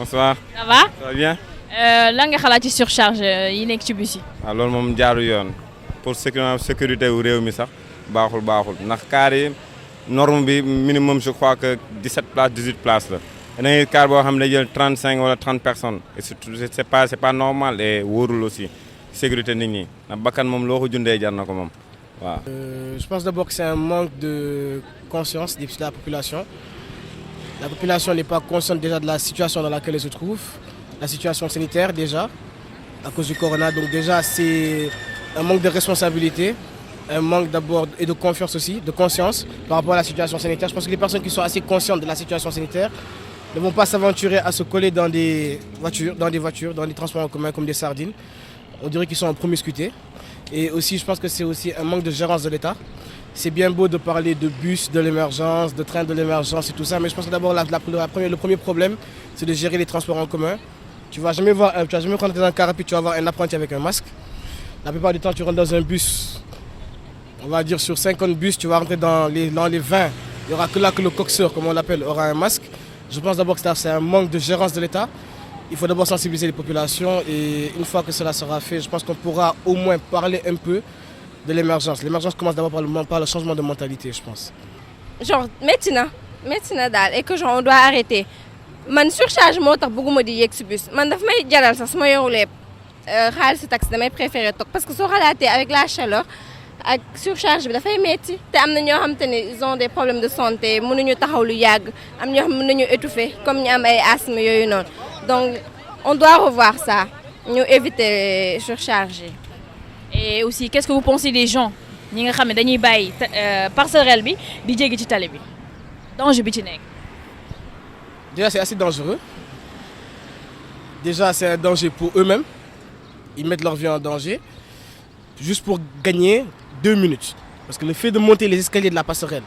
Bonsoir. Ça va? Ça va bien? Lan nga xalaat ci surcharge yi nekk ci bus yi. waaw loolu moom jaaru yoon pour sécurité wu réew mi sax baaxul ndax car yi norme bi minimum je crois que 17 places 18 places la. da ngay car boo xam ne day jël 35 wala 30 personnes et surtout c'est pas normal et wóorul aussi sécurité nit ñi ndax bakkan moom loo ko jundee jar na ko moom waaw. Je pense d'abord que c'est un manque de conscience de la population. La population n'est pas consciente déjà de la situation dans laquelle elle se trouve, la situation sanitaire déjà, à cause du corona. Donc déjà, c'est un manque de responsabilité, un manque d'abord et de confiance aussi, de conscience par rapport à la situation sanitaire. Je pense que les personnes qui sont assez conscientes de la situation sanitaire ne vont pas s'aventurer à se coller dans des voitures, dans des transports en commun comme des sardines. On dirait qu'ils sont en promiscuité. Et aussi, je pense que c'est aussi un manque de gérance de l'État. C'est bien beau de parler de bus de l'émergence, de trains de l'émergence et tout ça, mais je pense que d'abord le premier problème, c'est de gérer les transports en commun. Tu vas jamais rentrer dans un car rapide, tu vas voir un apprenti avec un masque. La plupart du temps, tu rentres dans un bus, on va dire sur 50 bus, tu vas rentrer dans les 20. Il n'y aura que là que le coxeur, comme on l'appelle, aura un masque. Je pense d'abord que c'est un manque de gérance de l'État. Il faut d'abord sensibiliser les populations et une fois que cela sera fait, je pense qu'on pourra au moins parler un peu de l'émergence. L'émergence commence d'abord par le changement de mentalité, je pense. Genre, maintenant daal et que genre on doit arrêter. Man surcharge moo tax bëgguma di yegg si bus man daf may jaral sax su ma yorulee xaalis taxi damay préférer toog parce que soo xalaatee avec la chaleur ak surcharge bi dafay metti te am na ñoo xam te ne ils ont des problèmes de santé mënuñu taxaw lu yàgg am ñoo xam mën nañu étouffer comme ñu am ay asthme yooyu noonu donc on doit revoir ça ñu éviter surcharge. Et aussi qu'est-ce que vous pensez des gens ñi nga xam ne dañuy bàyyi passerelle bi di jéggi ci tali bi danger bi ci nekk. Déjà c'est assez dangereux. Déjà c'est un danger pour eux-mêmes. Ils mettent leur vie en danger juste pour gagner 2 minutes. Parce que le fait de monter les escaliers de la passerelle,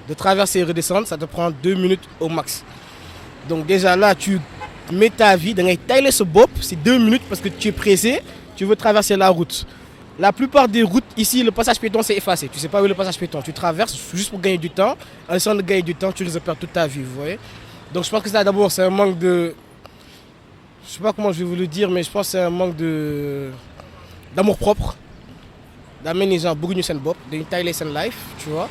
de traverser et redescendre, ça te prend 2 minutes au max. Donc déjà là tu mets ta vie, da ngay tailler sa bopp, c'est 2 minutes parce que tu es pressé, tu veux traverser la route. La plupart des routes ici, le passage piéton c'est effacé. Tu sais pas où est le passage piéton. Tu traverses juste pour gagner du temps. En essayant de gagner du temps, tu risques de perdre toute ta vie, vous voyez. Donc je pense que ça d'abord c'est un manque de... Je sais pas comment je vais vous le dire, mais je pense que c'est un manque d'amour propre. D'amener les gens beaucoup de bop, d'une taille life, tu vois.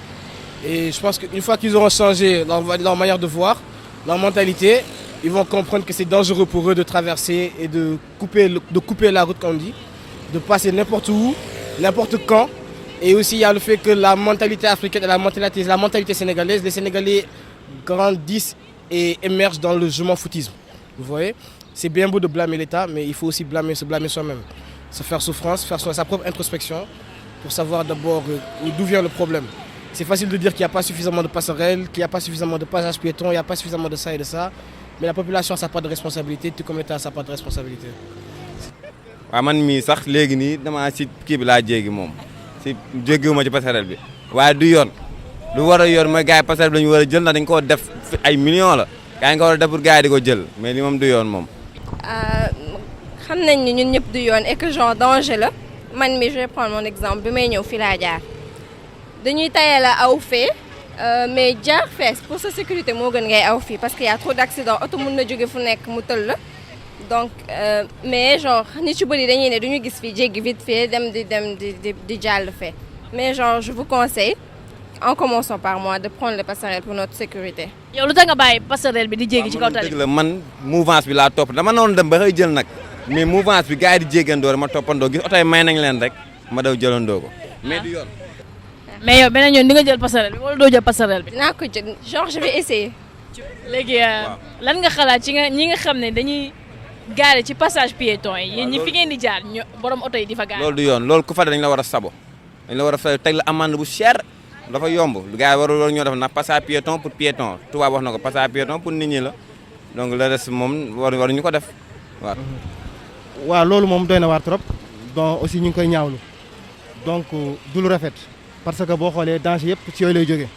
Et je pense qu'une fois qu'ils auront changé leur manière de voir, leur mentalité, ils vont comprendre que c'est dangereux pour eux de traverser et de couper la route, comme on dit. De passer n'importe où, n'importe quand. Et aussi, il y a le fait que la mentalité africaine et la mentalité sénégalaise, les Sénégalais grandissent et émergent dans le je m'en foutisme. Vous voyez? C'est bien beau de blâmer l'État, mais il faut aussi se blâmer soi-même. Se faire souffrance, faire sa propre introspection pour savoir d'abord d'où vient le problème. C'est facile de dire qu'il n'y a pas suffisamment de passerelles, qu'il n'y a pas suffisamment de passages piétons, il n'y a pas suffisamment de ça et de ça. Mais la population a sa part de responsabilité, tout comme l'État a sa part de responsabilité. waaw man mii sax léegi nii damaa si kii bi laa jéggi moom si jéggiwuma ci passerelle bi waaye du yoon lu war a yoon mooy gars yi passerelle bi la ñu war a jël ndax dañu koo def ay millions la gars yi nga war a def pour gars yi di ko jël mais li moom du yoon moom. xam nañ ni ñun ñëpp du yoon et que genre danger la man mi je vais prendre mon exemple bi may ñëw fii laa jaar dañuy tayal a aw fee mais jaar fees pour sa sécurité moo gën ngay aw fii parce que y a trop d'accidents oto mun na jóge fu nekk mu tël la. Donc, mais genre, ni tu peux dire, il y a des gens qui font vite fait, des jàll fait. Mais genre, je vous conseille, en commençant par moi, de prendre les passerelles pour notre sécurité. yow lu tax nga bàyyi passerelle bi di jéggi ci kaw tali. dëgg la man mouvance bi laa topp dama noonu dem ba xëy jël nag mais mouvance bi gars yi di jéggandoo ma toppandoo gis oto yi may nañ leen rek ma daw jëlandoo ko mais du yoon. mais yow beneen yoon di nga jël passerelle bi wala doo jël passerelle bi. dinaa ko jël genre je vais essayer. léegi lan nga xalaat ci ñi nga xam ne dañuy. gaare ci passage piéton yi yéen ñi fi ngeen di jaar borom oto yi di fa gaare. loolu du yoon loolu ku fa dañ la war a sabo dañ la war a fay teg la amende bu cher dafa yomb gars yi warul ñoo def ndax passage piéton pour piéton tubaab wax na ko passage piéton pour nit ñi la donc le reste moom waruñu ko def waaw. waaw loolu moom doy na waar trop donc aussi ñu ngi koy ñaawlu donc du lu rafet parce que boo xoolee danger yëpp ci yooyu lay jógee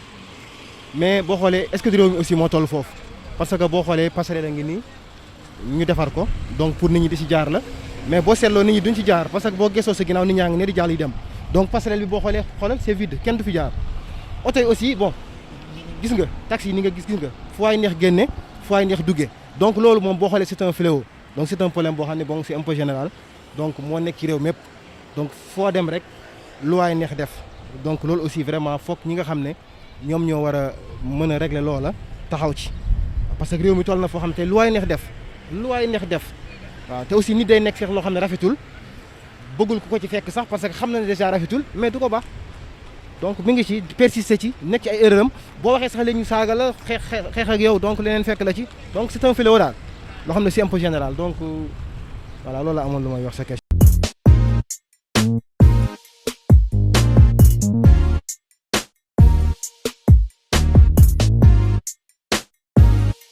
mais boo xoolee est-ce que réew mi aussi moo toll foofu parce que boo xoolee passerelle a ngi nii. ñu defar ko donc pour nit ñi di ci jaar la mais boo seetloo nit ñi duñ ci jaar parce que boo gëstoo sa ginnaaw nit ñaa ngi ne di jàll yi dem donc passerelle bi boo xoolee c'est vide kenn du fi jaar oto yi aussi bon gis nga taxi yi ni nga gis nga fu waay neex génne fu waay neex duggee donc loolu moom boo xoolee c'est un fléau donc c'est un problème boo xam ne bon c'est un peu général donc moo nekk ci réew mépp donc foo dem rek lu waay neex def donc loolu aussi vraiment foog ñi nga xam ne ñoom ñoo war a mën a régler loola taxaw ci parce que réew mi toll na foo xam te lu waay neex def waaw te aussi nit day nekk feex loo xam ne rafetul bëggul ku ko ci fekk sax parce que xam na ne déjà rafetul mais du ko baax donc mi ngi ci persister ci nekk ci ay erreur am boo waxee sax léegi ñu saaga la xeex ak yow donc leneen fekk la ci donc c'est un fléau daal loo xam ne c'est un peu général donc voilà loolu la amoon lu may wax sa question